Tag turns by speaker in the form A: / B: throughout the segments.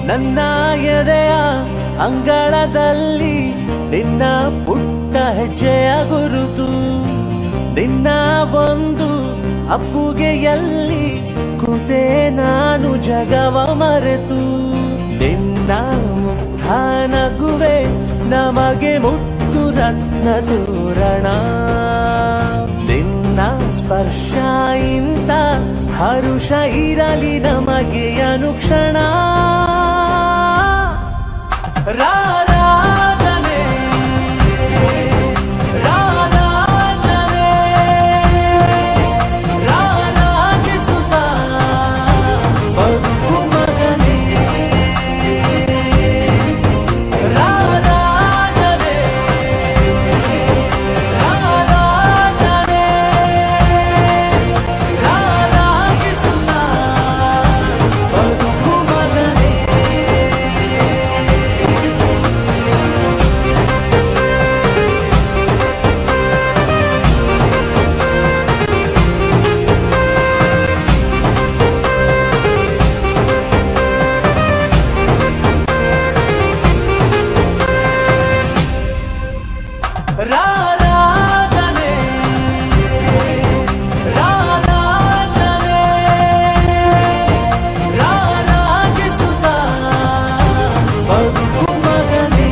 A: ನನ್ನ ಎದೆಯ ಅಂಗಳದಲ್ಲಿ ನಿನ್ನ ಪುಟ್ಟ ಹೆಜ್ಜೆಯ ಗುರುತು, ನಿನ್ನ ಒಂದು ಅಪ್ಪುಗೆಯಲ್ಲಿ ಕೂತೆ ನಾನು ಜಗವ ಮರೆತು. ನಿನ್ನ ಮುಗ್ಧ ನಗುವೆ ನಮಗೆ ಮುತ್ತು ರತ್ನ ತೋರಣ, ನಿನ್ನ ಸ್ಪರ್ಶ ಇಂತ ಹರುಷ ಇರಲಿ ನಮಗೆ ಅನುಕ್ಷಣ. ರಾರಾಜನೆ ರಾರಾಜನೆ ರಾರಾಜಿಸುತ್ತ ಬದುಕು ಮಗನೇ. ರಾರಾಜನೆ ರಾರಾಜನೆ ರಾರಾಜಿಸುತ್ತ ಬದುಕು ಮಗನೇ. ರಾರಾಜನೆ ರಾರಾಜನೆ ರಾರಾಜಿಸುತ್ತ ಬದುಕು ಮಗನೇ.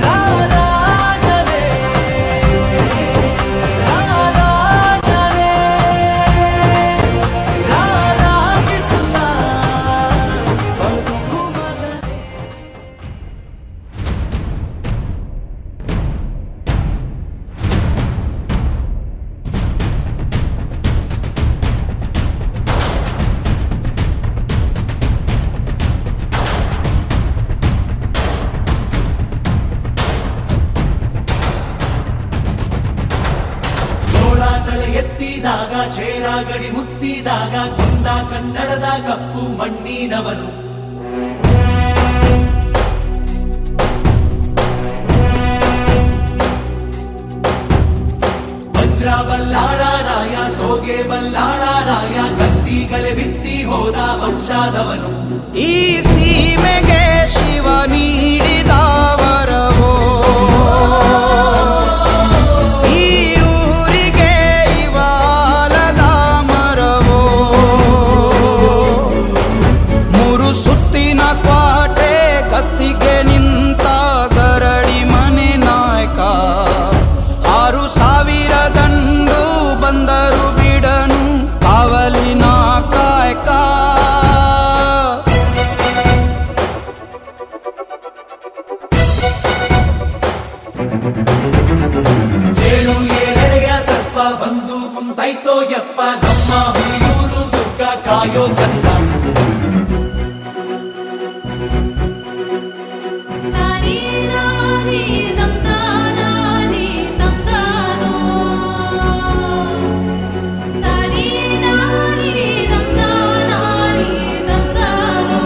A: ರಾರಾಜನೆ ರಾರಾಜನೆ ರಾರಾಜಿಸುತ್ತ ಬದುಕು ಮಗನೇ.
B: ಜೋಳ ತಲೆ ಎತ್ತಿದಾಗ ಚೇರ ಗಡಿ ಮುತ್ತಿದಾಗ ಕುಂದ ಕನ್ನಡದ ಕಪ್ಪು ಮಣ್ಣಿನವನು. ವಜ್ರ ಬಲ್ಲಾಳರಾಯ ಸೋಗೆ ಬಲ್ಲಾಳರಾಯ ಕತ್ತಿಗಲೆ ಬಿತ್ತಿ ಹೋದ ವಂಶಾದವನು.
C: ಈ ಸೀಮೆಗೆ ಶಿವ ನೀಡಿದ ವರವೋ, ಈ ಊರಿಗೆ ಇವಾಲದ ಮರವೋ, ಮೂರು ಸುತ್ತಿನ ಕ್ವಾಟೆ ಗಸ್ತಿಗೆ ನಿಂತ ಗರಡಿ ಮನೆ ನಾಯಕ, 6,000 ದಂಡು ಬಂದರು ಬಿಡನು ಕಾವಲಿನ ಕಾಯಕ.
B: ಏಳು ಏಳೆಡೆಯ ಸರ್ಪ ಬಂದು ಕುಂತೈತೋ ಯಪ್ಪ, ನಮ್ಮ ಹುಲಿಯೂರು ದುರ್ಗ ಕಾಯೋ ಕಂದ.
D: ನಾನಿ ನಾನಿ ನಂದಾನಾನಿ ನಂದಾನೋ, ನಾನಿ ನಾನಿ ನಂದಾನಾನಿ ನಂದಾನೋ.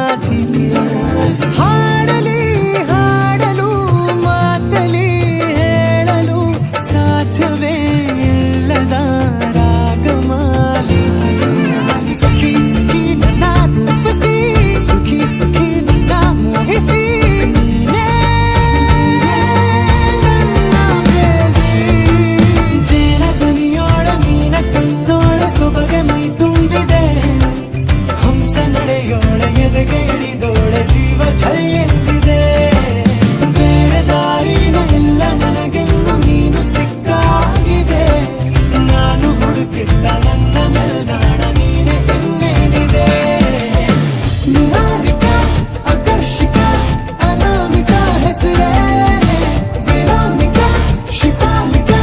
E: ರಾಧಿಕೆ ಹಾಡಲಿ ಹಾಡಲು ಮಾತಲಿ ಹೇಳಲು ಸಾಧ್ಯವೇ ಇಲ್ಲದ ರಾಗಮಾಲಿಕೆ ಸಖಿ ಸಖಿ ನನ್ನ ರೂಪಿಸಿ ಸುಖಿ ಸುಖಿ ನನ್ನ ಮೋಹಿಸಿ ನೀನೇ ನನ್ನ ಪ್ರೇಯಸಿ. ಜೇನ ದನಿಯೋಳ ಮೀನ ಕಣ್ಣೋಳ ಸೊಬಗೆ ಮೈ ತುಂಬಿದೆ ಹಂಸ ನಡೆಯೋಳ ಎದೆಗೆ ಇಳಿದೋಳ ಜೀವ ಛೈ ಎಂದಿದೆ. ಬೇರೆ ದಾರಿನ ಎಲ್ಲ ನನಗೆನ್ನು ನೀನು ಸಿಕ್ಕಾಗಿದೆ ನಾನು ಹುಡುಕಿದ್ದ ನನ್ನ ನಿಲ್ದಾಣ ನೀನೆ ಇನ್ನೇನಿದೆ. ನಿಹಾರಿಕಾ ಆಕರ್ಷಿಕಾ ಅನಾಮಿಕಾ ಹೆಸರೇನೆ ವೆರೋನಿಕಾ ಶಿಫಾಲಿಕಾ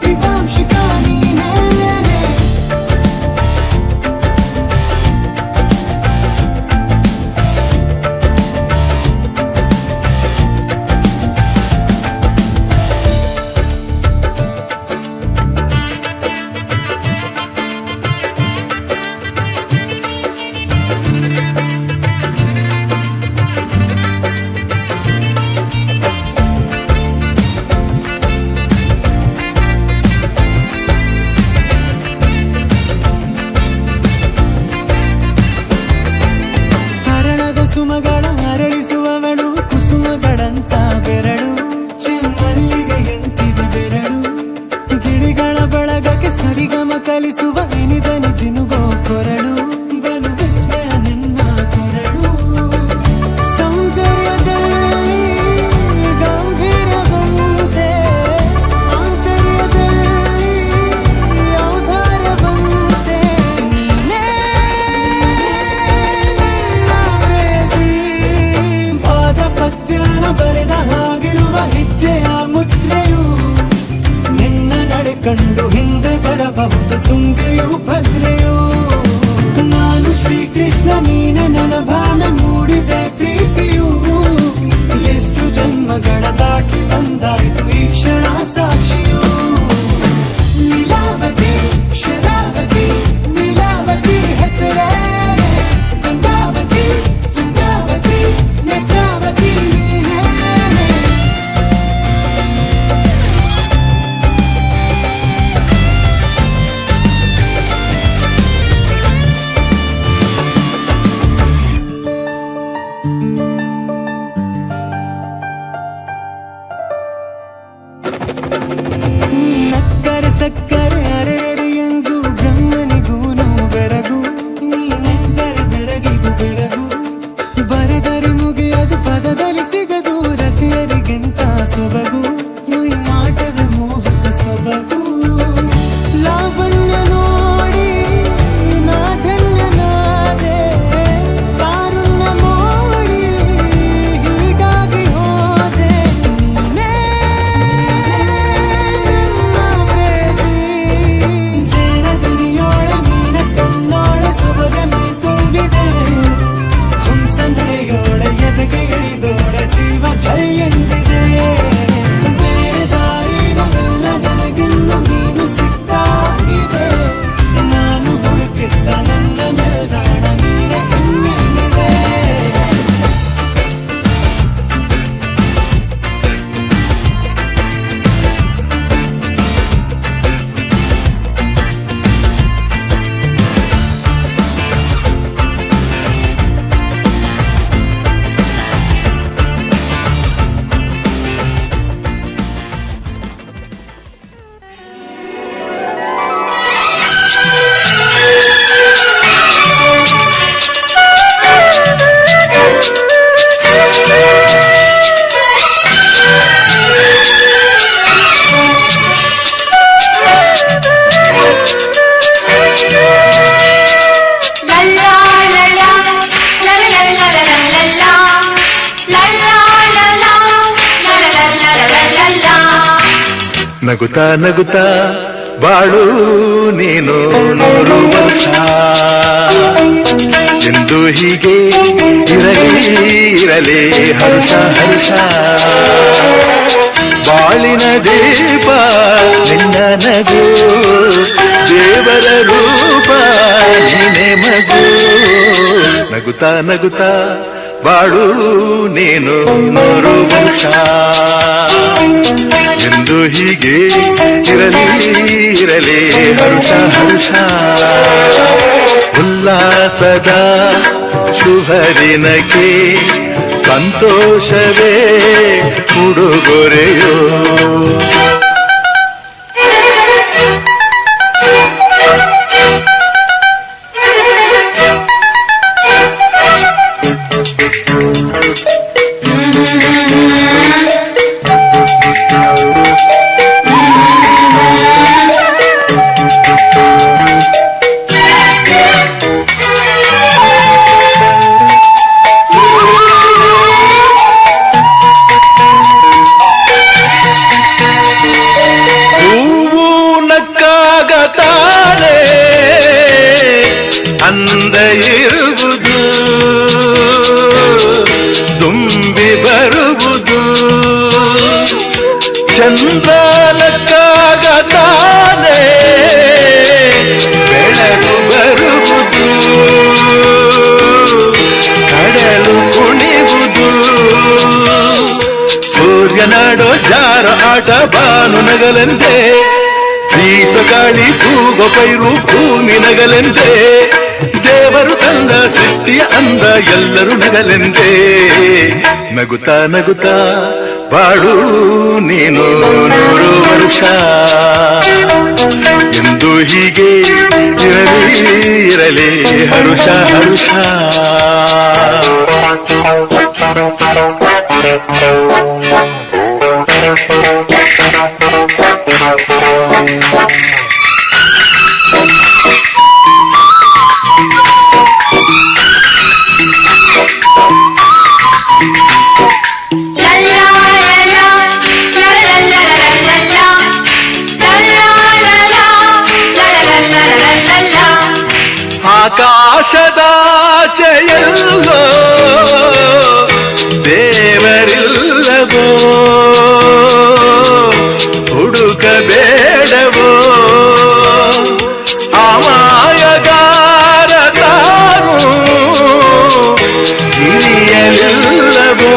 E: ವಿವಾಂಶಿಕಾ ನೀನೇನೆ. ಹರಣದ ಸುಮಗಳ ಅರಳಿಸುವವಳು ಕುಸುಮಗಳಂತ ಬೆರಳು ಚೆಮ್ಮಲ್ಲಿಗೆ ಎಂತಿದೆ ಬೆರಳು ಗಿಳಿಗಳ ಬಳಗಕ್ಕೆ ಸರಿಗಮ ಕಲಿಸುವ ಇನಿದನಿ ಜಿನುಗೋ ಕೊರಳು ಬಲು ವಿಸ್ಮಯ ನಿನ್ನ ಕೊರಳು. ಸೌಂದರ್ಯದಲ್ಲಿ ಗಂಭೀರವಂತೆ ಆಂತರ್ಯದಲ್ಲಿ ಔದಾರ್ಯವಂತೆ ನೀನೇ ಪ್ರೇಯಸಿ. ಪಾದ ಪದ್ಯನ ಬರೆದ ಹಾಗಿರುವ ಹೆಜ್ಜೆಯ ಮುದ್ರೆಯು ನಿನ್ನ ನಡೆ ಕಂಡು ಹಿಂದೆ ಬರಬಹುದು ತುಂಗೆಯು ಭದ್ರೆಯು. ನಾನು ಶ್ರೀಕೃಷ್ಣ ನೀನೆ ನನ್ನ ಭಾವನೆ ಮೂಡಿದೆ ಪ್ರೀತಿಯು ಎಷ್ಟು ಜನ್ಮಗಳ ದಾಟಿ ಬಂದಾಯ್ತು ಈ ಕ್ಷಣ ಸಾಕ್ಷಿಯು. ಲೀಲಾವತಿ ಶರಾವತಿ ನೀಲಾವತಿ ಹೆಸರೇನೆ ಗಂಗಾವತಿ ತುಂಗಾವತಿ ನೇತ್ರಾವತಿ ನೀನೇನೆ. ನೀನಕ್ಕರೆ ಸಕ್ಕರೆ ಅರೆರೆ ಎಂದು ಬ್ರಹ್ಮನಿಗೂನು ಬೆರಗು ನೀನೆಂದರೆ ಬೆರಗಿಗೂ ಬೆರಗು ಬರೆದರೆ ಮುಗಿಯದು ಪದದಲ್ಲಿ ಸಿಗದು ರತಿಯರಿಗಿಂತ ಸೊಬಗು ಮೈ ಮಾಟವೇ ಮೋಹಕ ಸೊಬಗು. ಲಾವಣ್ಯ ನೋಡಿ ನಾ ಧನ್ಯನಾದೆ ಕಾರುಣ್ಯ ಮೋಡಿ ಹೀಗಾಗಿ ಹೋದೆ ನೀನೇ ನನ್ನ ಪ್ರೇಯಸಿ. ಜೇನ ದನಿಯೋಳ ಮೀನ ಕಣ್ಣೋಳ ಸೊಬಗೆ ಮೈ ತುಂಬಿದೆ ಹಂಸ ನಡೆಯೋಳ ಎದೆಗೆ ಇಳಿದೋಳ ಜೀವ ಛೈ ಎಂದಿದೆ. ಬೇರೆ ದಾರಿನ ಎಲ್ಲ ನನಗಿನ್ನು ನೀನು ಸಿಕ್ಕಾಗಿದೆ ನಾನು ಹುಡುಕಿದ್ದ ನನ್ನ ನಿಲ್ದಾಣ ನೀನೆ ಇನ್ನೇನಿದೆ.
F: ನಗುತ್ತಾ ನಗುತ್ತಾ ಬಾಳು ನೀನು 100 ವರ್ಷ ಎಂದು ಹೀಗೆ ಇರಲಿ ಹರ್ಷ ಹರ್ಷ ಬಾಳಿನ ದೀಪ ನಿನ್ನ ನಗು ದೇವರ ರೂಪ ನೀನೆ ಮಗು ನಗುತ್ತಾ ನಗುತ್ತಾ ಬಾಳು ನೀನು 100 ವರ್ಷ ಎಂದು ಹೀಗೆ ಇರಲಿ ಇರಲಿ ಹರುಷ ಹರುಷ ಉಲ್ಲಾಸದ ಶುಭ ದಿನಕ್ಕೆ ಸಂತೋಷವೇ ಉಡುಗೊರೆಯೋ ಅಂದ ಇರುವುದು ತುಂಬಿ ಬರುವುದು ಚಂದ್ರಲಕ್ಕಾಗತಾನೆ ಬೆಳಕು ಬರುವುದು ಕಡಲು ಕುಣಿವುದು ಸೂರ್ಯನಾಡೋ ಜಾರ ಆಟ ಬಾನು ನಗಲೆಂದೇ ಬೀಸ ಗಾಳಿ ತೂಗೋ ಪೈರು ಭೂಮಿ ನಗಲೆಂದೇ ದೇವರು ತಂದ ಸೃಷ್ಟಿಯ ಅಂದ ಎಲ್ಲರೂ ನಗಲೆಂದೇ ನಗುತ್ತಾ ನಗುತ್ತಾ ಬಾಳು ನೀನು 100 ವರ್ಷ ಎಂದು ಹೀಗೆ ಇರಲಿ ಇರಲಿ ಹರುಷ ಹರುಷ ಆಕಾಶದಾಚೆಯಲ್ಲೋ ದೇವರಿಲ್ಲವೋ ಹುಡುಕಬೇಡವೋ ಅಮಾಯಗಾರ ತಾನು ಹಿರಿಯಲಿಲ್ಲವೋ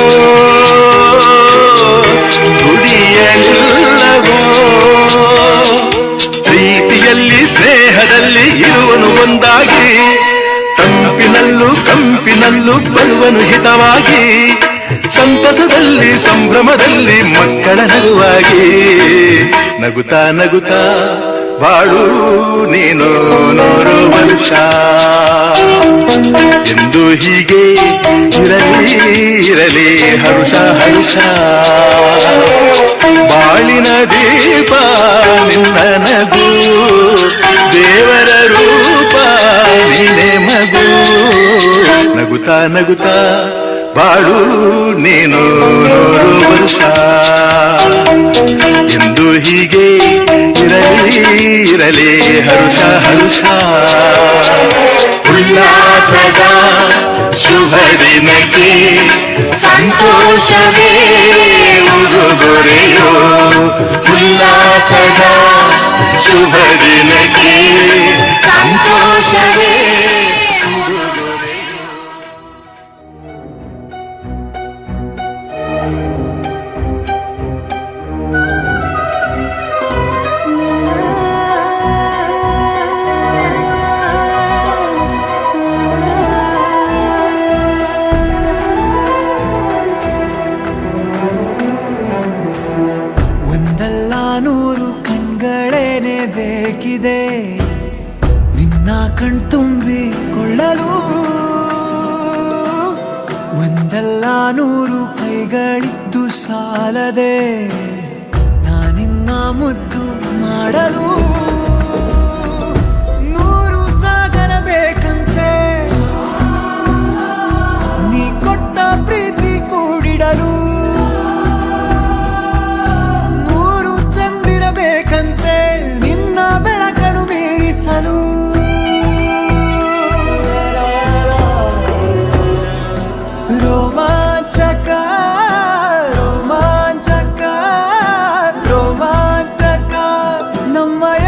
F: ದುಡಿಯಲಿಲ್ಲವೋ ಪ್ರೀತಿಯಲ್ಲಿ ಸ್ನೇಹದಲ್ಲಿ ಇರುವನು ಒಂದಾಗಿ ತಂಪಿನಲ್ಲೂ ಕಂಪಿನಲ್ಲೂ ಬರುವನು ಹಿತವಾಗಿ ಸಂತಸದಲ್ಲಿ ಸಂಭ್ರಮದಲ್ಲಿ ಮಕ್ಕಳ ನಗುವಾಗಿ ನಗುತ್ತಾ ನಗುತ್ತಾ ಬಾಳು ನೀನು 100 ವರ್ಷ ಎಂದು ಹೀಗೆ ಇರಲಿ ಇರಲಿ ಹರುಷ ಹರುಷ ಬಾಳಿನ ದೀಪ ನಿನ್ನ ನಗು ದೇವರ ರೂಪ ನೀನೆ ಮಗು ನಗುತ್ತಾ ನಗುತ್ತಾ ಬಾಳು ನೀನು 100 ವರ್ಷ ಎಂದು ಹೀಗೆ ಇರಲಿ ಇರಲಿ ಹರುಷ ಹರುಷ ಉಲ್ಲಾಸದ ಶುಭ ದಿನಕ್ಕೆ ಸಂತೋಷವೇ ಉಡುಗೊರೆಯೋ ಉಲ್ಲಾಸದ ಶುಭ ದಿನಕ್ಕೆ ಸಂತೋಷವೇ
E: ಒಂದಲ್ಲ 100 ಕಣ್ಗಳೇನೆ ಬೇಕಿದೆ ನಿನ್ನ ಕಣ್ತುಂಬಿಕೊಳ್ಳಲು ಒಂದಲ್ಲ 100 ಕೈಗಳಿದ್ದು ಸಾಲದೆ ನಾನಿನ್ನ ಮುದ್ದು ಮಾಡಲು 100 ಸಾಗರ ಬೇಕಂತೆ ನೀ ಕೊಟ್ಟ ಪ್ರೀತಿ ಕೂಡಿಡಲು 100 ಚಂದಿರಬೇಕಂತೆ ನಿನ್ನ ಬೆಳಕನ್ನು ಮೀರಿಸಲು ರೋಮಾಂಚಕ ರೋಮಾಂಚಕ ರೋಮಾಂಚಕ ನಮ್ಮಯ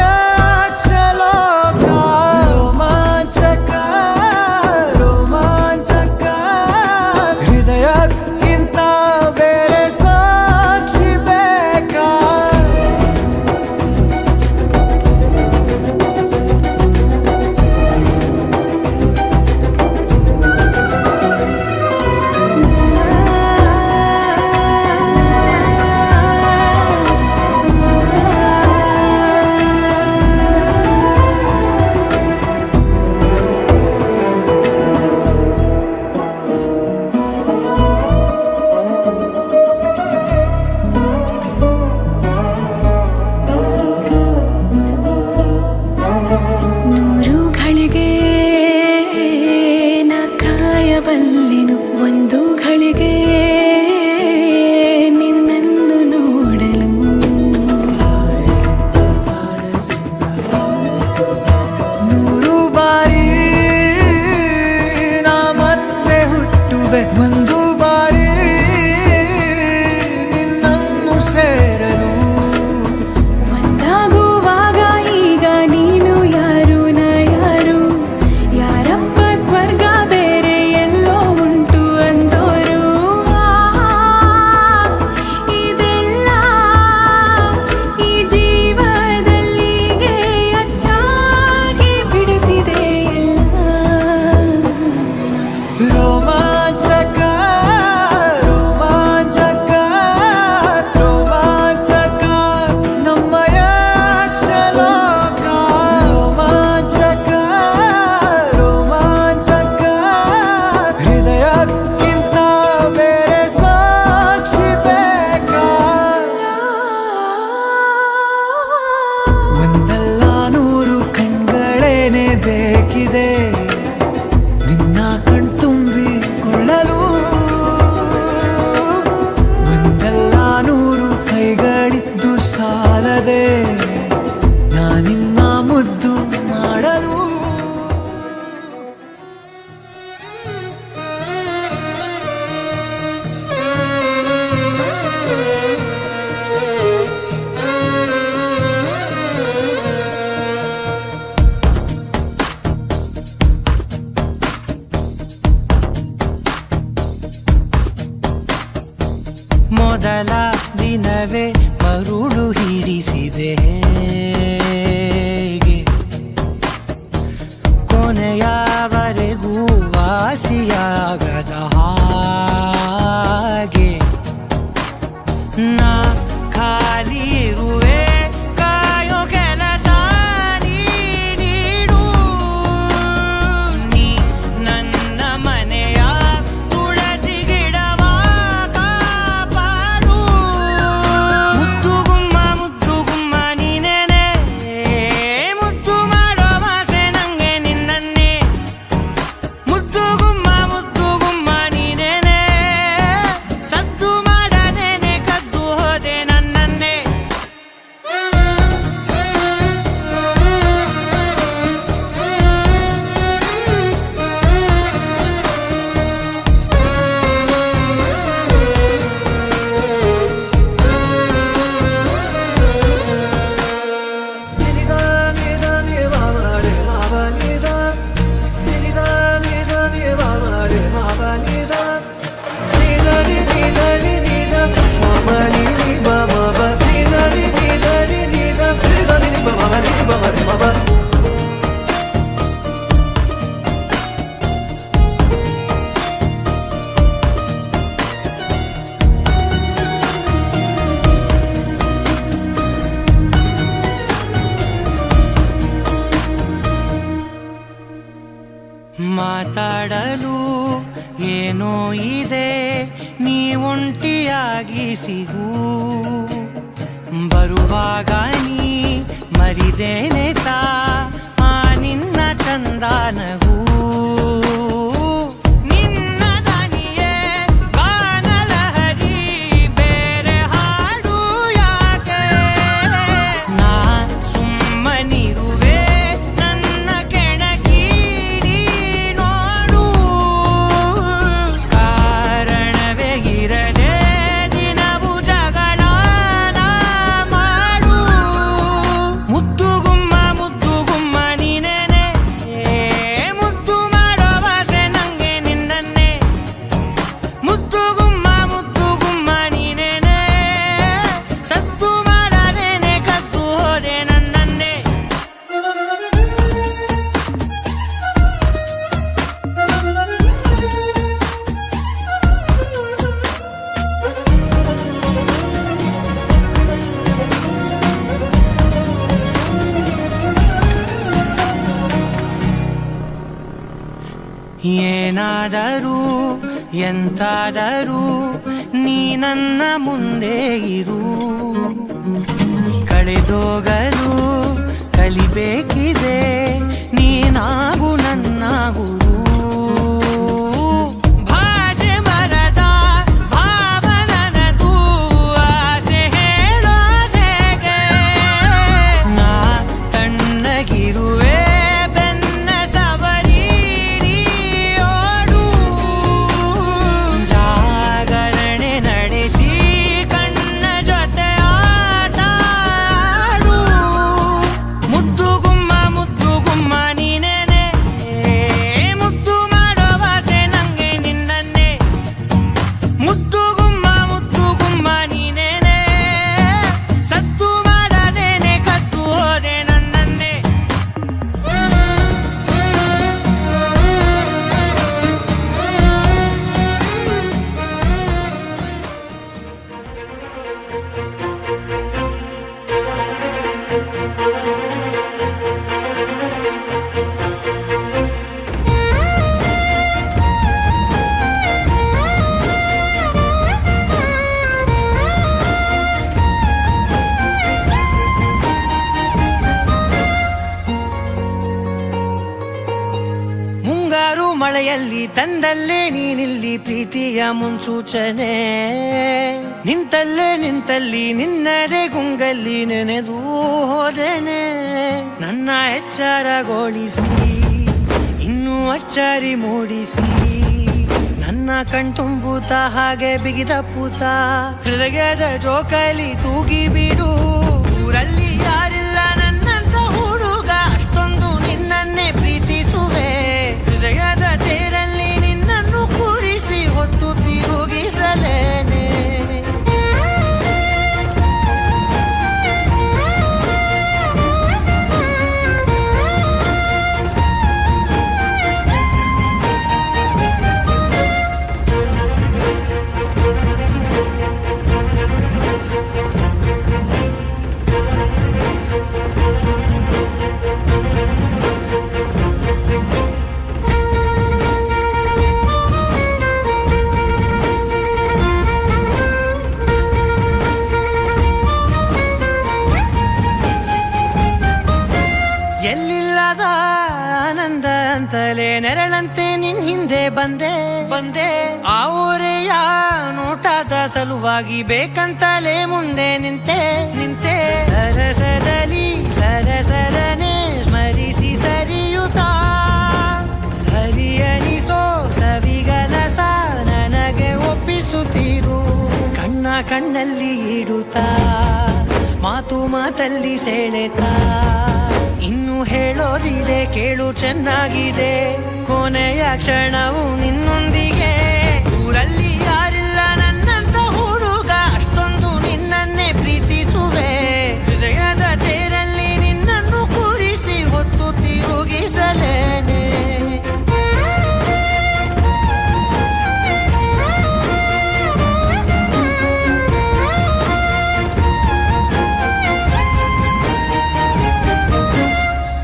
E: ಒಂದು ಬಾರಿ ನಿನ್ನನ್ನು ಸೇರಲು
D: ಒಂದಾಗುವಾಗ ಈಗ ನೀನು ಯಾರು ನ ಯಾರು ಯಾರಪ್ಪ ಸ್ವರ್ಗ ಬೇರೆ ಎಲ್ಲೋ ಉಂಟು ಅಂದೋರು ಇದೆಲ್ಲ ಈ ಜೀವದಲ್ಲಿಗೆ ಅಚ್ಚಾಗಿ ಬಿಡುತ್ತಿದೆ ಎಲ್ಲ
E: ರೋಮಾಂಚಕ ರೋಮಾಂಚಕ ರೋಮಾಂಚಕ ನಮ್ಮಯ ಕ್ಷಲೋಕ ರೋಮಾಂಚಕ ರೋಮಾಂಚಕ ಹೃದಯಕ್ಕಿಂತ ಬೇರೆ ಸಾಕ್ಷಿ ಬೇಕಾ ಒಂದಲ್ಲ ನೂರು ಕಣ್ಗಳೇನೆ ಬೇಕಿದೆ ನಿನ್ನ ಕಣ್ತುಂಬಿಕೊಳ್ಳಲು ಒಂದಲ್ಲ ನೂರು ಕೈಗಳಿದ್ದು ಸಾಲದೆ ನಾನಿನ್ನ ಮುದ್ದು ಮಾಡಲು
C: ಮೊದಲ ದಿನವೇ ಮರುಳು ಹಿಡಿಸಿದೆ ಹೇಗೆ ಕೊನೆಯವರೆಗೂ ವಾಸಿಯಾಗದ ಹಾಗೆ ನಾ ಖಾಲಿ ಇರುವೆ ಕಾಯೋ ಕೆಲಸ ನೀಡು ನೀ ನನ್ನ ಮನೆಯ ತುಳಸಿ ಗಿಡವ ಕಾಪಾಡು ಮುದ್ದು ಗುಮ್ಮ ನೀನೇನೆ ಮುದ್ದು ಮಾಡೋ ಆಸೆ ನಂಗೆ ನಿನ್ನನ್ನೇ ಮುದ್ದು ಗುಮ್ಮ ನೀನೇನೆ ಸದ್ದು ಮಾಡದೇನೆ ಕದ್ದು ಹೋದೆ ನನ್ನನ್ನೇ ಮಾತಾಡಲು ಏನೋ ಇದೆ ನೀ ಒಂಟಿಯಾಗಿ ಸಿಗು ಬರುವಾಗ ನೀ ಮರಿದೇನೆ ತಾ ಆ ನಿನ್ನ ಚಂದಾನಗೂ ನಿನ್ನ ದನಿಯೇ ಗಾನಲಹರಿ ಬೇರೆ ಹಾಡು ಯಾಕೆ ನಾ ಸುಮ್ಮನಿರುವೆ ನನ್ನ ಕೆಣಕಿ ನೀ ನೋಡು ಕಾರಣವೇ ಇರದೆ ದಿನವು ಜಗಳನ ಮಾಡು ಮುದ್ದು ಗುಮ್ಮ ನೀನೇನೆ ಮುದ್ದು ಮಾಡೋ ಆಸೆ ನಂಗೆ ನಿನ್ನನ್ನೇ ಮುದ್ದು ಗುಮ್ಮ ನೀನೇನೆ ಸದ್ದು ಮಾಡದೇನೆ ಕದ್ದು ಹೋದೆ ನನ್ನನ್ನೇ ಏನಾದರೂ ಎಂತಾದರೂ ನೀ ನನ್ನ ಮುಂದೆ ಇರು ಕಳೆದೋಗಲು ಕಲಿಬೇಕಿದೆ ನೀನಾಗು ನನ್ನ ಗುರು ಭಾಷೆ ಬರದ ಭಾವನನದು ಆಸೆ ಹೇಳೋದೇಗೆ ನಾ ತಣ್ಣಗಿರುವೆ ಬೆನ್ನ ಸವರಿ ಓಡು ಕೈಯಲ್ಲಿ ತಂದಲ್ಲೇ ನೀನಿಲ್ಲಿ ಪ್ರೀತಿಯ ಮುನ್ಸೂಚನೆ ನಿಂತಲ್ಲಿ ನಿನ್ನದೇ ಗುಂಗಲ್ಲಿ ನೆನೆದು ಹೋದೆನೆ ನನ್ನ ಎಚ್ಚರಗೊಳಿಸಿ ಇನ್ನೂ ಅಚ್ಚರಿ ಮೂಡಿಸಿ ನನ್ನ ಕಣ್ತುಂಬುತ್ತ ಹಾಗೆ ಬಿಗಿದ ಪೂತ ಹೃದಯದ ಜೋಕಾಲಿ ತೂಗಿ ಬಿಡು ಊರಲ್ಲಿ ಯಾರಿಲ್ಲ ನನ್ನಂತ ಹುಡುಗ ಅಷ್ಟೊಂದು ನಿನ್ನನ್ನೇ ಪ್ರೀತಿಸುವೆ ಹೃದಯದ ತೇರಲ್ಲಿ ನಿನ್ನನ್ನು ಕೂರಿಸಿ ಹೊತ್ತು ತಿರುಗಿಸಲೇನೆ ಎಲ್ಲಿಲ್ಲದ ಆನಂದ ಅಂತಲೇ ನೆರಳಂತೆ ನಿನ್ ಹಿಂದೆ ಬಂದೆ ಆ ಊರೆಯ ನೋಟದ ಸಲುವಾಗಿ ಬೇಕಂತಲೇ ಮುಂದೆ ನಿಂತೆ ಸರಸರನೆ ಸ್ಮರಿಸಿ ಸರಿಯುತ್ತಾ ಸರಿಯನಿಸೋ ಸವಿಗನಸ ನನಗೆ ಒಪ್ಪಿಸುತ್ತೀರು ಕಣ್ಣಲ್ಲಿ ಇಡುತ್ತಾ ಮಾತಲ್ಲಿ ಸೆಳೆತಾ ಇನ್ನು ಹೇಳೋದಿದೆ ಕೇಳು ಚೆನ್ನಾಗಿದೆ ಕೊನೆಯ ಕ್ಷಣವು ನಿನ್ನೊಂದಿಗೆ ಊರಲ್ಲಿ ಯಾರಿಲ್ಲ ನನ್ನಂತ ಹುಡುಗ ಅಷ್ಟೊಂದು ನಿನ್ನನ್ನೇ ಪ್ರೀತಿಸುವೆ ಹೃದಯದ ತೇರಲ್ಲಿ ನಿನ್ನನ್ನು ಕೂರಿಸಿ ಹೊತ್ತು ತಿರುಗಿಸಲೇನೆ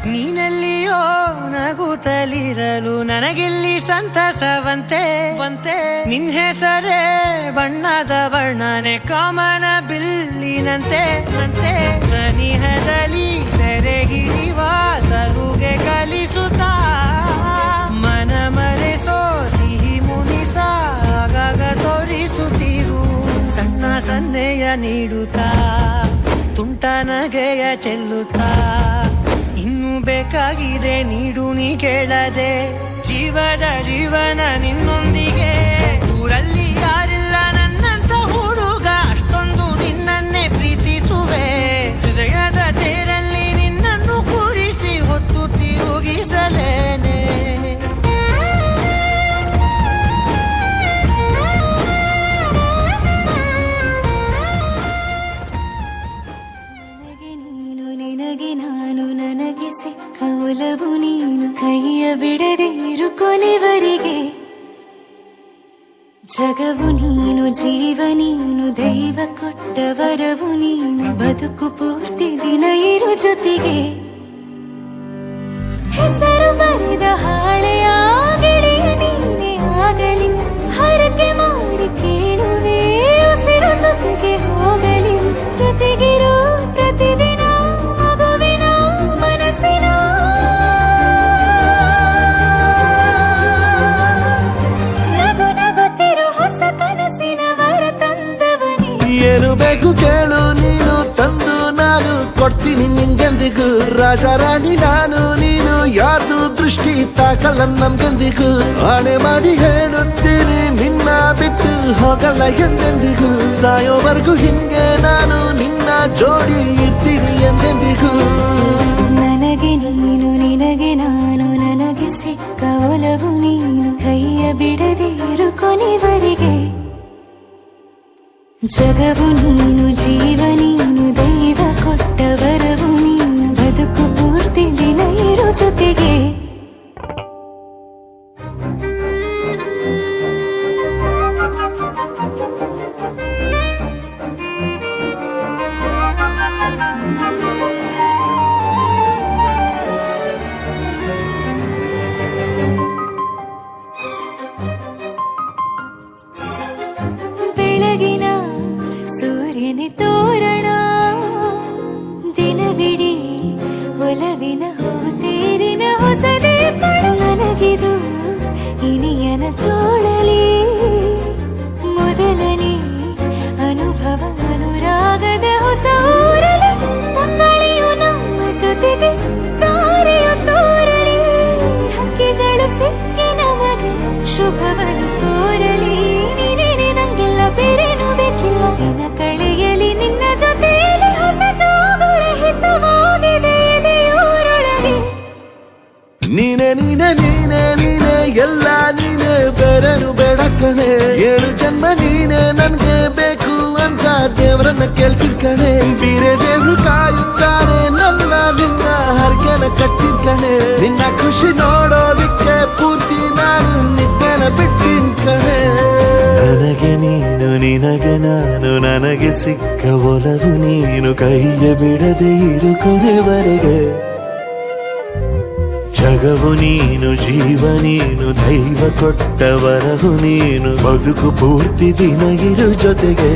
C: ನೀನೆಲ್ಲಿಯೋ ನಗುತ್ತಲಿರಲು ನನಗೆಲ್ಲಿ ಸಂತಸವಂತೆ ನಿನ್ ಹೆಸರೇ ಬಣ್ಣದ ವರ್ಣನೆ ಕಾಮನ ಬಿಲ್ಲಿನಂತೆ ಸನಿಹದಲ್ಲಿ ಸೆರೆ ಹಿಡಿಯುವ ಸಲುಗೆ ಕಲಿಸುತ್ತಾ ಮನ ಮರೆಸೋ ಸಿಹಿ ಮುನಿಸ ಆಗಾಗ ತೋರಿಸುತ್ತಿರು ಸಣ್ಣ ಸನ್ನೆಯ ನೀಡುತ್ತಾ ತುಂಟ ನಗೆಯ ಚೆಲ್ಲುತ್ತಾ ಇನ್ನು ಬೇಕಾಗಿದೆ ನೀಡು ನೀ ಕೇಳದೆ ಜೀವನ ನಿನ್ನೊಂದಿಗೆ ಊರಲ್ಲಿ ಯಾರಿಲ್ಲ ನನ್ನಂತ ಹುಡುಗ ಅಷ್ಟೊಂದು ನಿನ್ನನ್ನೇ ಪ್ರೀತಿಸುವೆ ಹೃದಯದ ತೇರಲ್ಲಿ ನಿನ್ನನ್ನು ಕೂರಿಸಿ ಹೊತ್ತು ತಿರುಗಿಸಲೇನೆ
D: ನಿನಗೆ ನಾನು ನನಗೆ ಸಿಕ್ಕ ಒಲವು ನೀನು ಕೈಯ ಬಿಡದೆ ಇರು ಕೊನೆವರೆಗೆ ಜಗವು ನೀನು ಜೀವ ನೀನು ದೈವ ಕೊಟ್ಟ ವರವು ನೀನು ಬದುಕು ಪೂರ್ತಿ ದಿನ ಇರು ಜೊತೆಗೆ ಹೆಸರು ಬರೆದ ಹಾಳೆಯಾಗಲಿ ನೀನೇ ಆಗಲಿ ಹರಕೆ ಮಾಡಿ ಕೇಳುವೆ ಉಸಿರು ಜೊತೆಗೆ ಹೋಗಲಿ ಜೊತೆಗಿರೋ ಪ್ರತಿದಿನ ಮಗುವಿನ ಮನಸ್ಸಿನ ನಗು ನಗುತ್ತಿರೋ ಹೊಸ ಕನಸಿನ ವರ ತಂದವನೇ
G: ಏನು ಬೇಕು ಕೇಳು ನೀನು ತಂದು ನಾನು ಕೊಡ್ತೀನಿ ನಿಂಗೆಂದಿಗೂ ರಾಜ ರಾಣಿ ನಾನು ನೀನು ಯಾರ್ದು ದೃಷ್ಟಿ ತಾಕಲ್ಲ ನಮ್ಗೆಂದಿಗೂ ಆಣೆ ಮಾಡಿ ಹೇಳುತ್ತೀನಿ ನಿನ್ನ ಬಿಟ್ಟು ಹೋಗಲ್ಲ ಎಂದೆಂದಿಗೂ ಸಾಯೋವರೆಗೂ ಹಿಂಗೆ ನಾನು ನಿನ್ನ ಜೋಡಿ ಇರ್ತೀನಿ ಎಂದೆಂದಿಗೂ
D: ನನಗೆ ನೀನು ನಿನಗೆ ನಾನು ನನಗೆ ಸಿಕ್ಕ ಒಲವು ನೀನು ಕೈಯ ಬಿಡದೆ ಇರು ಕೊನೆವರೆಗೆ ಜಗವು ನೀನು ಜೀವ ನೀನು ದೈವ ಕೊಟ್ಟ ವರವು ನೀನು ಬದುಕು ಪೂರ್ತಿ ದಿನ ಇರು ಜೊತೆಗೆ ಬೆಳಗಿನ ಸೂರ್ಯನ ತೋರಣ ದಿನವಿಡೀ ಒಲವಿನ ಹೋತೇರಿನ ಹೊಸದೇ ಪಡ ನನಗಿದು ಇನಿಯ ಇರಲಿ ಮೊದಲನೇ ಅನುಭವ ಅನುರಾಗದ ಹೊಸ ಊರಲಿ ತಂಗಳಿಯು ನಮ್ಮ ಜೊತೆಗೆ ದಾರಿಯು ತೋರಲಿ ಹಕ್ಕಿಗಳು ಸಿಕ್ಕಿ ನಮಗೆ ಶುಭವನ್ನು ಕೋರಲಿ ನೀನೇ ನಂಗೆಲ್ಲ ಬೇರೇನು ಬೇಕಿಲ್ಲ ದಿನ ಕಳೆಯಲಿ ನಿನ್ನ ಜೊತೆಯಲ್ಲಿ ಹೊಸ ಜೋಗುಳ ಹಿತವಾಗಿದೆ ಎದೆಯೂರೊಳಗೆ
G: ನೀನೆ ನೀನೆ ನೀನೆ ನೀನೆ ಎಲ್ಲ ನೀನೆ ಬೇರೆನು ಬೇಡ ಕಣೆ 7 ಜನ್ಮ ನೀನೆ ನನ್ಗೆ ಬೇಕು ಅಂತ ದೇವರನ್ನ ಕೇಳ್ತೀನಿ ಕಣೆ ಬೇರೆ ದೇವ್ರು ಕಾಯುತ್ತಾರೆ ನನ್ನ ನಿನ್ನ ಹರಕೆನ ಕಟ್ಟಿನ ಕಣೆ ನಿನ್ನ ಖುಷಿ ನೋಡೋದಿಕ್ಕೆ ಪೂರ್ತಿ ನಾನು ನಿದ್ದೆನ ಬಿಟ್ಟಿನ್ ಕಣೆ ನನಗೆ ನೀನು ನಿನಗೆ ನಾನು ನನಗೆ ಸಿಕ್ಕ ಒಲವು ನೀನು ಕೈಯ ಬಿಡದೆ ಇರು ಕೊನೆವರೆಗೆ ಜಗವು ನೀನು ಜೀವ ನೀನು ದೈವ ಕೊಟ್ಟ ವರವು ನೀನು ಬದುಕು ಪೂರ್ತಿ ದಿನ ಇರು ಜೊತೆಗೆ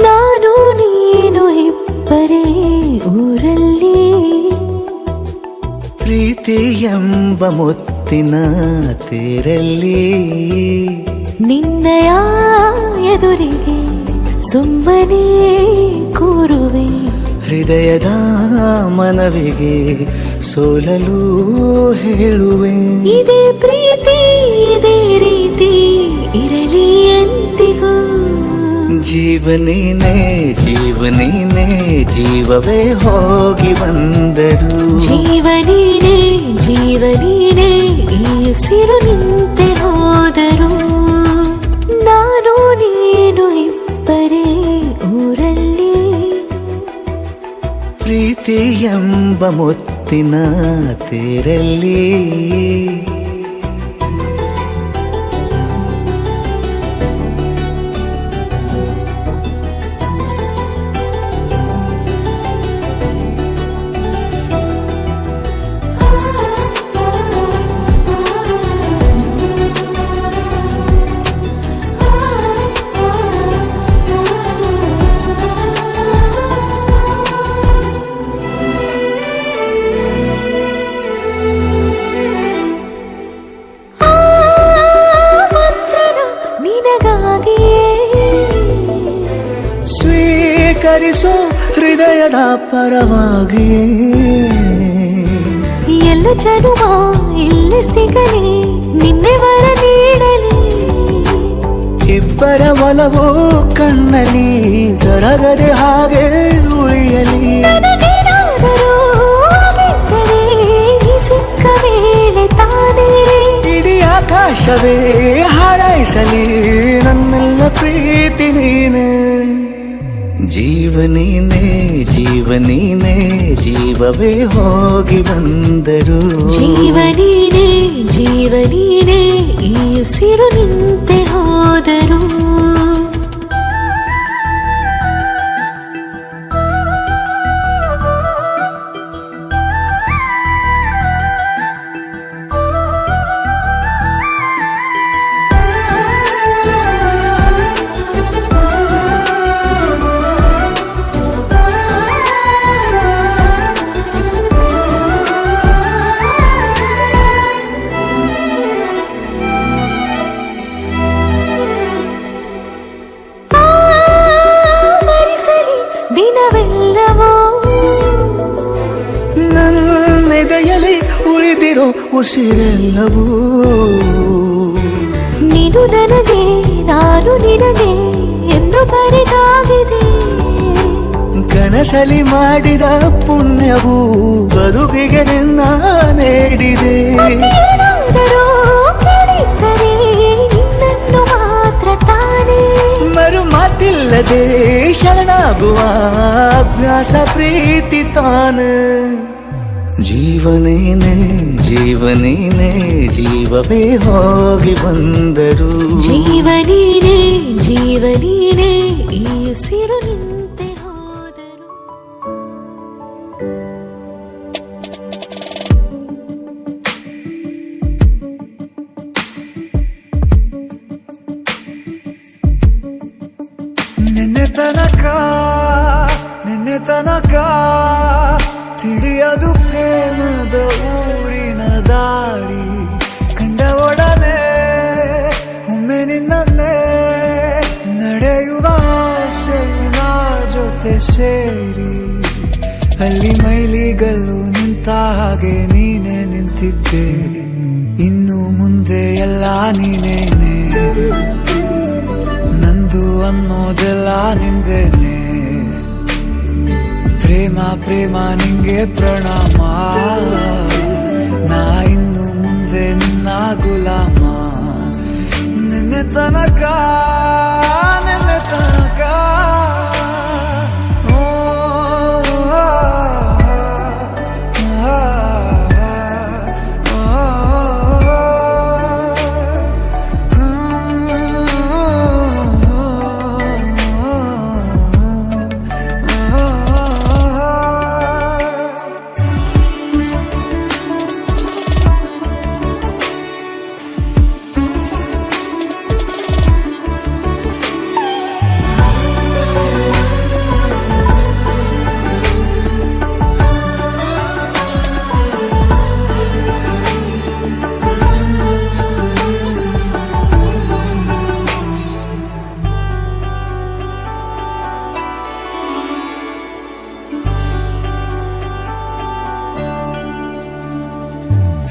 D: ನಾನು ನೀನು ಇಬ್ಬರೇ ಊರಲ್ಲಿ
E: ಪ್ರೀತಿ ಎಂಬ ಮುತ್ತಿನ ತೇರಲ್ಲಿ
D: ನಿನ್ನಯ ಎದುರಿಗೆ ಸುಮ್ಮನೆ ಕೂರುವೆ
E: ಹೃದಯದ ಮನವಿಗೆ ಸೋಲಲು ಹೇಳುವೆ
D: ಇದೇ ಪ್ರೀತಿ ಇದೇ ರೀತಿ ಇರಲಿ ಎಂದಿಗೂ
E: ಜೀವನೇನೆ ಜೀವನೇನೆ ಜೀವವೇ ಹೋಗಿ ಬಂದರು
D: ಜೀವನೀನೇ ಜೀವನೀನೇ ಈ ಉಸಿರು ನಿಂತೆ ಹೋದರು ನಾನು ನೀನು ಇಬ್ಬರೇ ಊರಲ್ಲಿ
E: ಪ್ರೀತಿ ಎಂಬ ಮುತ್ತಿನ ತೇರಲ್ಲಿ ಸ್ವೀಕರಿಸೋ ಹೃದಯದ ಪರವಾಗಿ
D: ಎಲ್ಲ ಜನುಮ ಇಲ್ಲಿ ಸಿಗಲಿ ನಿನ್ನೆ ವರ ನೀಡಲಿ
E: ಇಬ್ಬರ ಒಲವು ಕಣ್ಣಲ್ಲಿ ಕರಗದೆ ಹಾಗೆ ಉಳಿಯಲಿ
D: ನನಗೇನಾದರೂ ಆಗಿದ್ದರೆ ಈ ಸಿಕ್ಕ ವೇಳೆ ತಾನೇ
E: ಇಡೀ ಆಕಾಶವೇ ಹಾರೈಸಲಿ ನನ್ನೆಲ್ಲ ಪ್ರೀತಿ ನೀನೆ ಜೀವನೀನೇ ಜೀವನೀನೇ ಜೀವವೇ ಹೋಗಿ ಬಂದರು
D: ಜೀವನೀನೇ ಜೀವನೀನೇ ಈ ಉಸಿರು ನಿಂತೆ ಹೋದರು ದಿನವೆಲ್ಲವೋ
E: ನನ್ನೆದೆಯಲ್ಲಿ ಉಳಿದಿರೋ ಉಸಿರೆಲ್ಲವೂ
D: ನೀನು ನನಗೆ ನಾನು ನಿನಗೆ ಎಂದು ಬರೆದಾಗಿದೆ
E: ಕನಸಲಿ ಮಾಡಿದ ಪುಣ್ಯವು ಬದುಕಿಗೆ ನಿನ್ನ ನೀಡಿದೆ
D: ಏನಾದರೂ ಕೇಳಿದ್ದರೆ ನಿನ್ನನ್ನು ಮಾತ್ರ ತಾನೇ
E: ಮರು ಮಾತಿಲ್ಲದೆ ಶರಣಾಗುವ ಅಭ್ಯಾಸ ಪ್ರೀತಿ ತಾನ ಜೀವನೇನೆ ಜೀವನೇನೆ ಜೀವವೇ ಹೋಗಿ ಬಂದರು
D: ಜೀವನೀನೇ ಜೀವನೀನೇ ಈ ಉಸಿರು ನಿಂತೆ ಹೋದರು.
E: ನಿನ್ನೆ ತನಕ ತಿಳಿಯದು ಪ್ರೇಮದ ಊರಿನ ದಾರಿ ಕಂಡ ಒಡನೆ ಒಮ್ಮೆ ನಿನ್ನೇ ನಡೆಯುವ ಆಸೆಯ ಜೊತೆ ಸೇರಿ ಅಲ್ಲಿ ಮೈಲಿಗಲ್ಲು ನಿಂತ ಹಾಗೆ ನೀನೆ ನಿಂತಿದ್ದೆ ಇನ್ನು ಮುಂದೆ ಎಲ್ಲ ನೀನೇನೆ ನಂದು ಅನ್ನೋದೆಲ್ಲ ನಿಂದೇನೆ ಪ್ರೇಮ ಪ್ರೇಮ ನಿಂಗೆ ಪ್ರಣಾಮ ನಾ ಇನ್ನು ಮುಂದೆ ನಿನ್ನ ಗುಲಾಮ ನಿನ್ನೆ ತನಕ ಓ,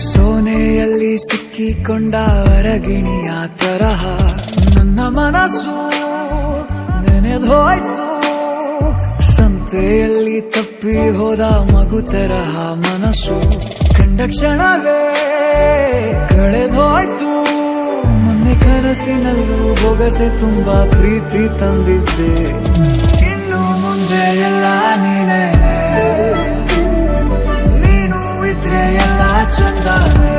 E: ಸೋನೆಯಲ್ಲಿ ಸಿಕ್ಕಿಕೊಂಡ ಹೊರಗಿಣಿಯ ತರಹ ನನ್ನ ಮನಸ್ಸು ನೆನೆದೋಯ್ತು ಸಂತೆಯಲ್ಲಿ ತಪ್ಪಿ ಹೋದ ಮಗು ತರಹ ಮನಸ್ಸು ಕಂಡ ಕ್ಷಣವೇ ಕಳೆದೋಯ್ತು ಮೊನ್ನೆ ಕನಸಿನಲ್ಲೂ ಬೊಗಸೆ ತುಂಬಾ ಪ್ರೀತಿ ತಂದಿದ್ದೆ ಇನ್ನು ಮುಂದೆ ಎಲ್ಲ ನೀನೇ ಎಲ್ಲ ಚಂದಾನೆ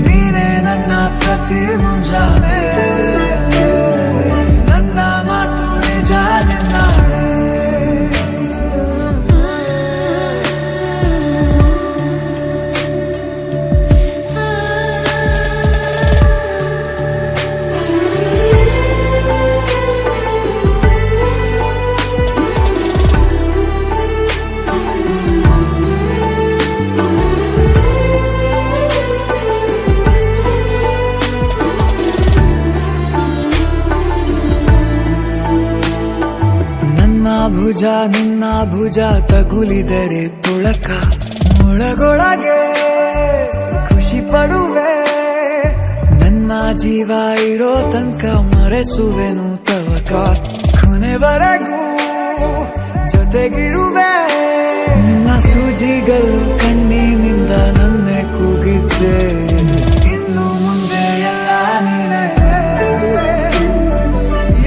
E: ನೀನೇ ನನ್ನ ಪ್ರತಿ ಮುಂಜಾನೆ ನನ್ನ ಮಾತು ನಿಜ ನಿನ್ನಾಳೆ ಭುಜ ನಿನ್ನ ಭುಜ ತಗುಲಿದರೆ ತುಳಕ ಒಳಗೊಳಗೆ ಖುಷಿ ಪಡುವೆ ನನ್ನ ಜೀವ ಇರೋ ತನಕ ಮರೆಸುವೆನು ತವಕ ಕೊನೆವರೆಗೂ ಜೊತೆಗಿರುವೆ ನಿನ್ನ ಸೂಜಿಗಳು ಕಣ್ಣಿನಿಂದ ನನ್ನೆ ಕೂಗಿದ್ದೆ ಇನ್ನು ಮುಂದೆ ಎಲ್ಲ ನೀನೇ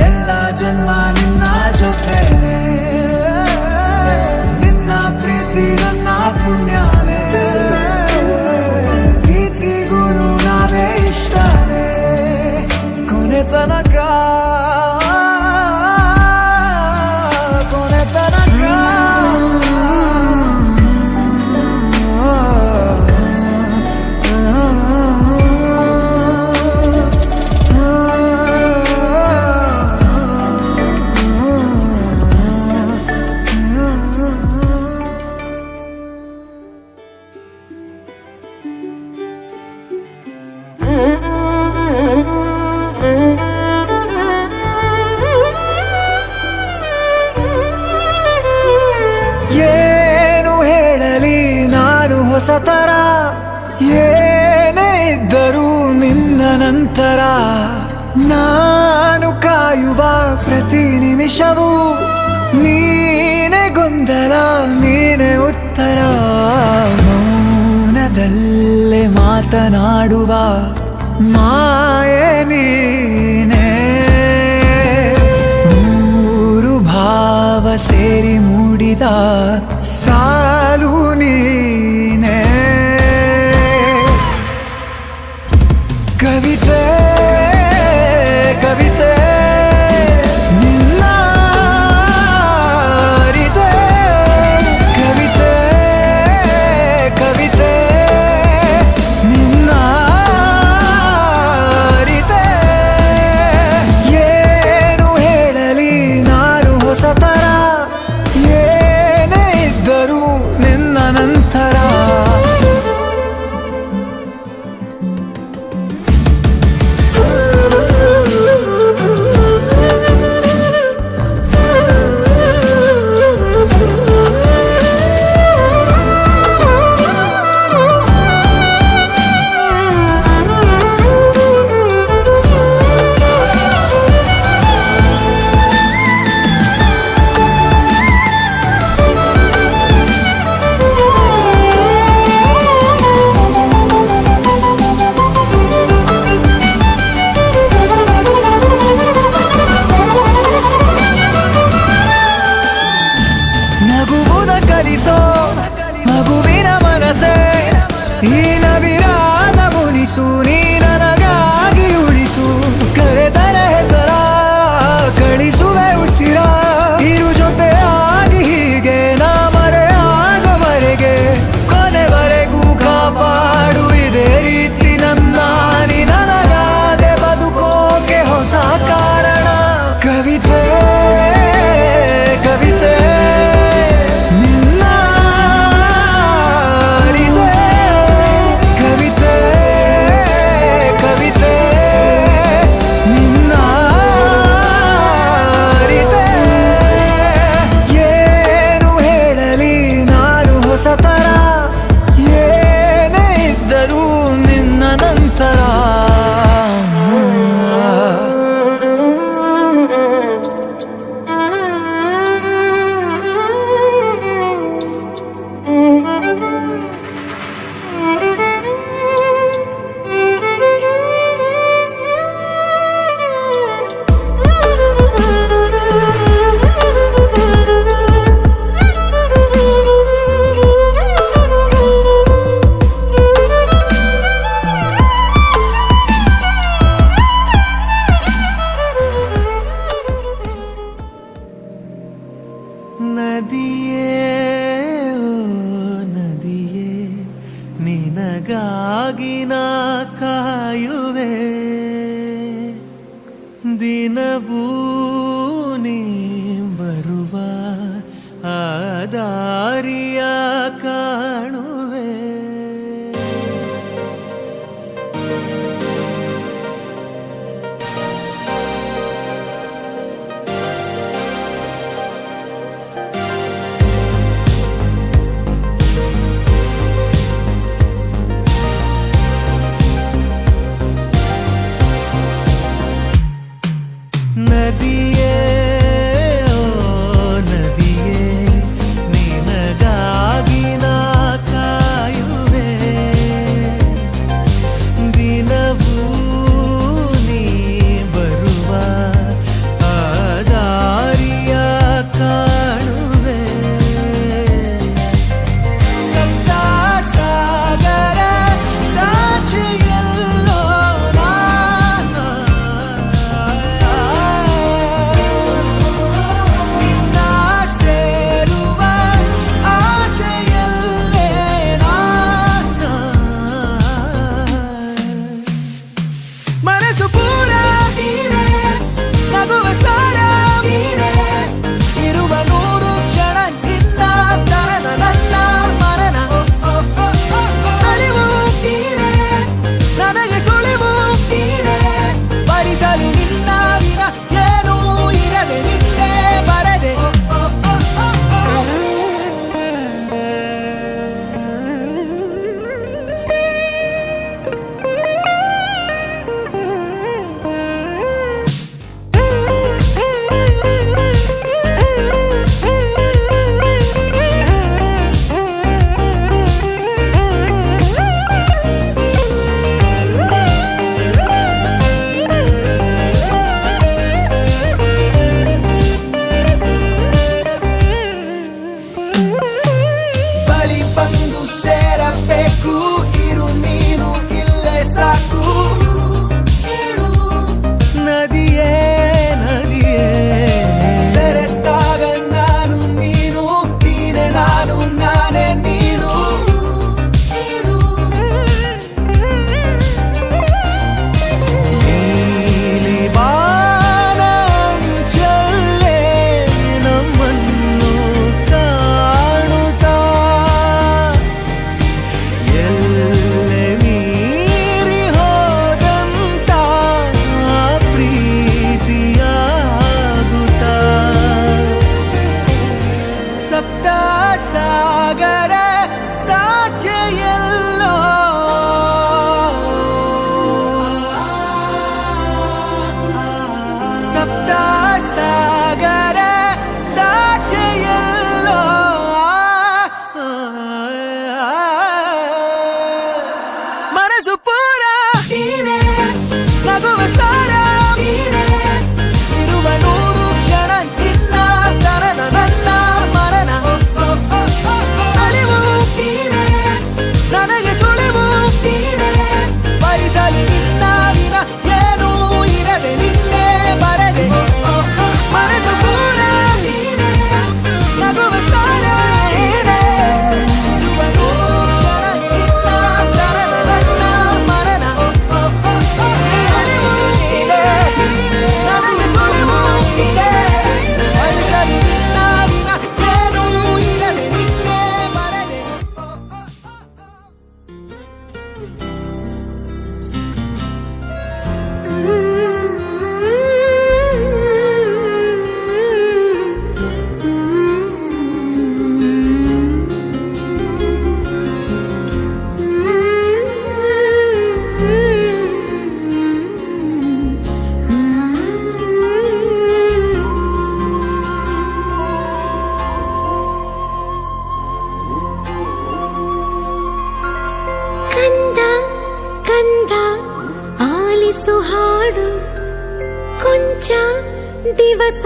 E: ಎಲ್ಲ ಜನ್ಮ ನಿನ್ನ ಜೊತೆ ನಿನ್ನ ಪ್ರೀತಿ ನನ್ನ ಪುಣ್ಯನೇ ಪ್ರೀತಿಗೂ ನಾವೇ ಇಷ್ಟನೇ ಕೊನೆ ತನಕ ಏನು ಹೇಳಲಿ ನಾನು ಹೊಸತರ ಏನೇ ಇದ್ದರೂ ನಿನ್ನ ನಂತರ ನಾನು ಕಾಯುವ ಪ್ರತಿ ನಿಮಿಷವೂ ನೀನೆ ಗೊಂದಲ ನೀನೆ ಉತ್ತರ ಮೌನದಲ್ಲೇ ಮಾತನಾಡುವ ಮಾಯೆ ನೀನೆ ಮೂರು ಭಾವ ಸೇರಿ ಮೂಡಿದ ಸಾಲು
A: ನದಿಯೇ ಓ ನದಿಯೇ ನಿನಗಾಗಿ ನಾ ಕಾಯುವೆ ದಿನವೂ ನೀ ಬರುವ ಆ ದಾರಿಯ ಕಾಣುವೆ ನದಿಯೇ ಓ ನದಿಯೇ ನಿನಗಾಗಿ ನಾ ಕಾಯುವೆ ದಿನವೂ ನೀ ಬರುವ ಆ ದಾರಿಯ ಕಾಣುವೆ ಸಪ್ತ ಸಾಗರ ರಾಜ್ಯೆಲ್ಲೋ ನಿನ್ನ ಸೇರುವ ಆಸೆಯಲ್ಲೇ ಮನಸ್ಸು ಪೂರ ನಗುವ ಸಾರ ಇರುವ ನೂರು ಕ್ಷಣ ನಿನ್ನ ತರನ ನನ್ನ ಮರಣ ಅರಿವು ನನಗೆ ಸುಳಿವು ಭರಿಸಲು ನಿನ್ನ ವಿನ ಏನೂ ಇರದೆ ನಿನ್ನೆ ಬರದೆ ಬಳಿ ಬಂದು ಸೇರಬೇಕು ಇರು ನೀನು ಇಲ್ಲೇ ಸಾಕು ನದಿಯೇ ನದಿಯೇ ಬೆರೆತಾಗ ನಾನು ನೀನು ನೀನೆ ನಾನು ನಾನೇ ನೀನು ನೀಲಿ ಬಾನಂಚಲ್ಲೇ ನಮ್ಮನ್ನು ಕಾಣುತ್ತಾ ಎಲ್ಲೆ ಮೀರಿ ಹೋದಂತ ಪ್ರೀತಿಯಾಗುತ್ತಾ ಸಪ್ತ ಸಾಗರ ದಾಚೆಯಲ್ಲೋ ಸಪ್ತ ಸಾಗರ ದಾಚೆಯಲ್ಲೋ ಮನಸ್ಸು ಪೂರ ನಗುವ ಸಾರ ಇರುವ ನೂರು ಕ್ಷಣ ನಿನ್ನ ತರನ ನನ್ನ ಮರಣ ಅರಿವು ನನಗೆ ಸುಳಿವು ಭರಿಸಲು ನಿನ್ನ ವಿನ ಏನೂ ಇರದೆ ನಿನ್ನೆ ಬರದೆ ಮನಸ್ಸು ಪೂರ ನಗುವ ಸಾರ ಇರುವ ನೂರು ಕ್ಷಣ ನಿನ್ನ ತರನ ನನ್ನ ಮರಣ ಅರಿವು ನನಗೆ ಸುಳಿವು ಭರಿಸಲು ನಿನ್ನ ವಿನ ಏನೂ ಇರದೆ ನಿನ್ನೆ ಬರದೆ
D: ಕಂದ ಕಂದ ಆಲಿಸು ಹಾಡು ಕೊಂಚ ದಿವಸ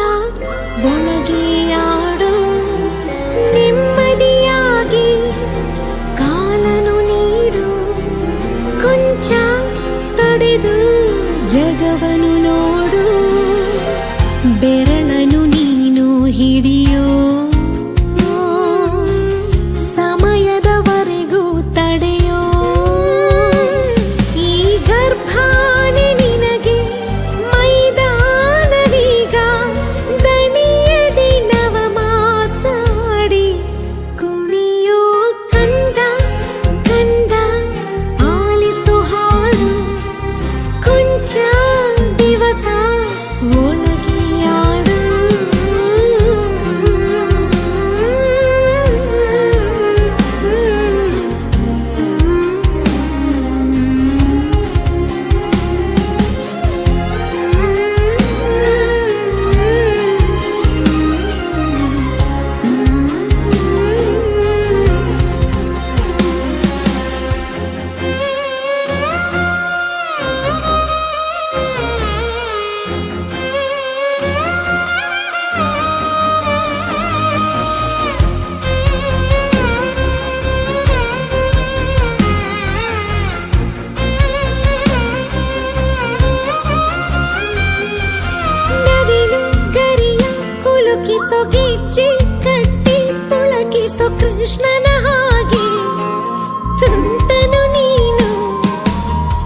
D: ಒಳಗೆ ಆಡು ನೆಮ್ಮದಿಯಾಗಿ ಕಾಲನು ನೀಡು ಕೊಂಚ ತಡೆದು ಜಗವನು ನೋಡು ಬೆರಳನು ನೀನು ಹಿಡಿಯೋ ಆಡಿಸೋ ಗೆಜ್ಜೆ ಕಟ್ಟಿ ಪುಳಕಿಸೋ ಕೃಷ್ಣನ ಹಾಗೆ ತುಂಟನು ನೀನು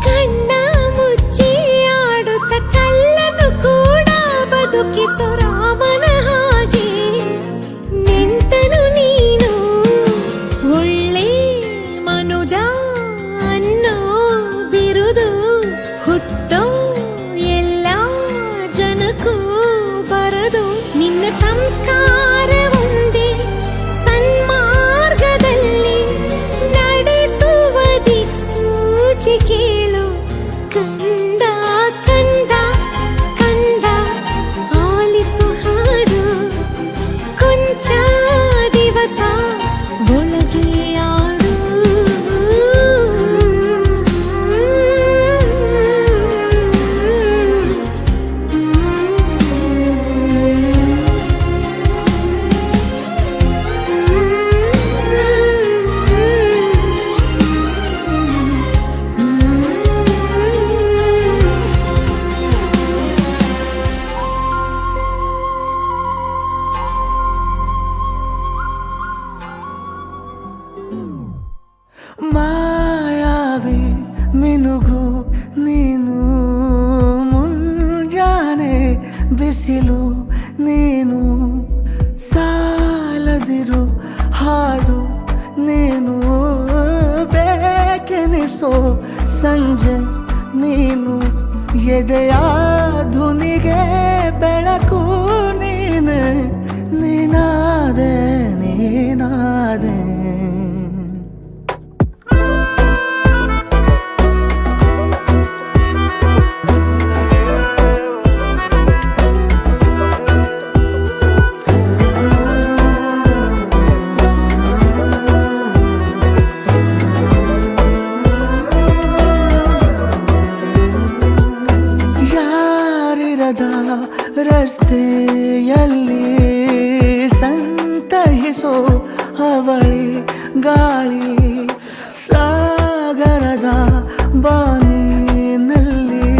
D: ಕಣ್ಣ ಮುಚ್ಚಿ ಆಡುತ್ತ ಕಲ್ಲನು ಕೂಡ ಬದುಕಿಸೋ ರಾಮನ ಹಾಗೆ ನೆಂಟನು ನೀನು ಒಳ್ಳೆ ಮನುಜ ಅನ್ನೋ ಬಿರುದು ಹುಟ್ಟೋ ಎಲ್ಲ ಜನಕ್ಕೂ ಬರದು ನಿನ್ನ ಸಂಸ್ಕಾರ ಒಂದೇ ಸನ್ಮಾರ್ಗದಲ್ಲಿ ನಡೆಸುವ ದಿಕ್ಸೂಚಿ ಕೇಳು ಕಂದ ಕಂದ ಕಂದ ಆಲಿಸು ಹಾಡು ಕೊಂಚ ದಿವಸ ಒಳಗೆ ಆಡು
E: ಮಾಯಾವಿ ಮಿನುಗು ನೀನು ಮುಂಜಾನೆ ಬಿಸಿಲು ನೀನು ಸಾಲದಿರು ಹಾಡು ನೀನು ಬೇಕೆನಿಸೋ ಸಂಜೆ ನೀನು ಎದೆಯ ಧುನಿಗೆ ಬೆಳಕು ನೀನು ನೀನಾದೆ ನೀನಾದೆ ಯಾರಿರದ ರಸ್ತೆಯಲ್ಲಿ ಸಂತಹಿಸೋ ಅವಳಿ ಗಾಳಿ ಸಾಗರದ ಬಾನಿನಲ್ಲಿ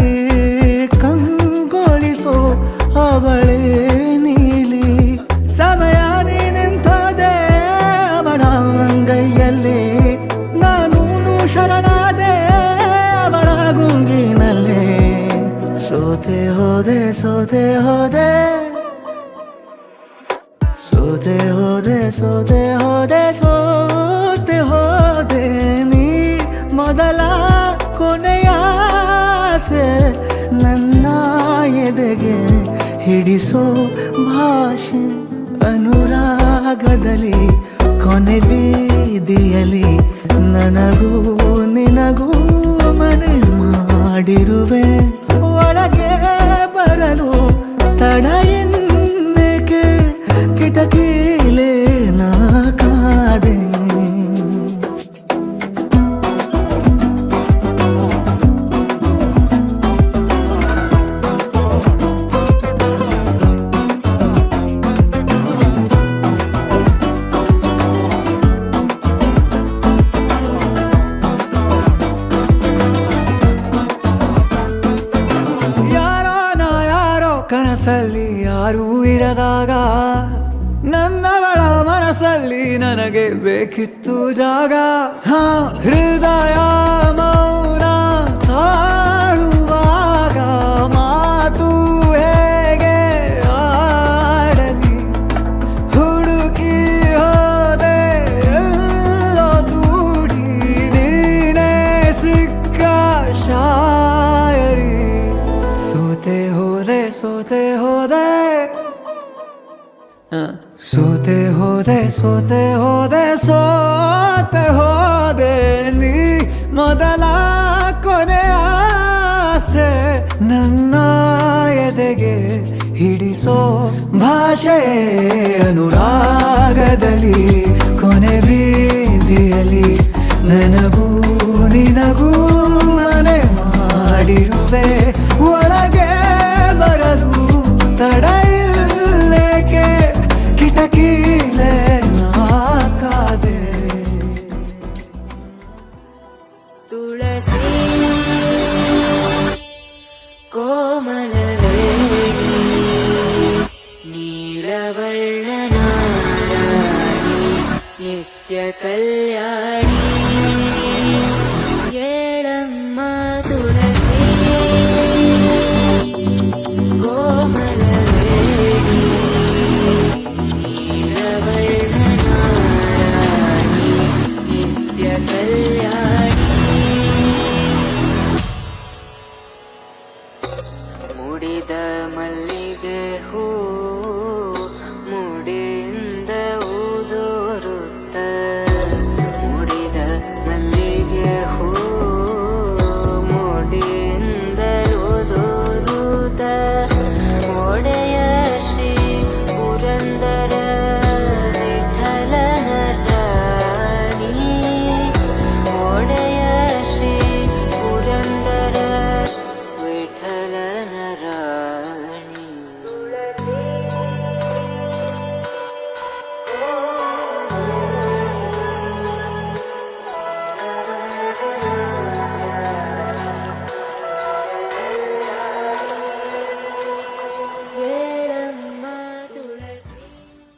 E: ಕಂಗೊಳಿಸೋ ಅವಳೆ ನೀಲಿ ಸಮಯ ನಿಂತೋದೆ ಅವಳ ಅಂಗೈಯಲ್ಲಿ ನಾನು ಶರಣಾದೆ ಅವಳ ಗುಂಗಿನಲ್ಲಿ ಸೋತೆ ಹೋದೆ ಸೋತೆ ಹೋದೆ ಸೋತೆ ಹೋದೆ ಸೋತೆ ಹೋದೆ ಸೋತೆ ಹೋದೆ ನೀ ಮೊದಲ ಕೊನೆಯ ಆಸೆ ನನ್ನ ಎದೆಗೆ ಹಿಡಿಸೋ ಭಾಷೆ ಅನುರಾಗದಲ್ಲಿ ಕೊನೆ ಬೀದಿಯಲ್ಲಿ ನನಗೂ ನಿನಗೂ ಮನೆ ಮಾಡಿರುವೆ ಒಳಗೆ ಬರಲು ತಡ ಎನ್ನಕ್ಕೆ ಕಿಟಕಿಲೇ ನಾ ಕಾದೆ ಕನಸಲ್ಲಿ ಯಾರೂ ಇರದಾಗ ನನ್ನವಳ ಮನಸ್ಸಲ್ಲಿ ನನಗೆ ಬೇಕಿತ್ತು ಜಾಗ ಹೃದಯ ಮೌನ ತಾಳುವಾಗ ಮಾತು ಹೇಗೆ ಆಡಲಿ ಹುಡುಕಿ ಹೋದೆ ಎಲ್ಲೋ ದೂಡಿ ನೀನೇ ಸಿಕ್ಕ ಶಾಯರಿ ಸೋತೆ ಹೋದೆ ಸೋತೆ ಹೋದೆ ಸೋತೆ ಹೋದೆ ಸೋತೆ ಹೋದೆ ಸೋತೆ ಹೋದೆ ನೀ ಮೊದಲ ಕೊನೆ ಆಸೆ ನನ್ನ ಎದೆಗೆ ಹಿಡಿಸೋ ಭಾಷೆ ಅನುರಾಗದಲ್ಲಿ ಕೊನೆ ಬೀದಿಯಲ್ಲಿ ನನಗೂ ನಿನಗೂ ಮನೆ ಮಾಡಿರುವೆ ಒಳಗೆ ಬರಲು ತಡ ಇಲ್ಲೇಕೆ ಕಿಟಕಿಲೇ ನಾಕಾದೆ
D: ತುಳಸಿ ಕೋಮಲವೇಣಿ ನೀಲವಳ್ಳಿ ಕರುಣಾರಾಣಿ ನಿತ್ಯ ಕಲ್ಯಾಣಿ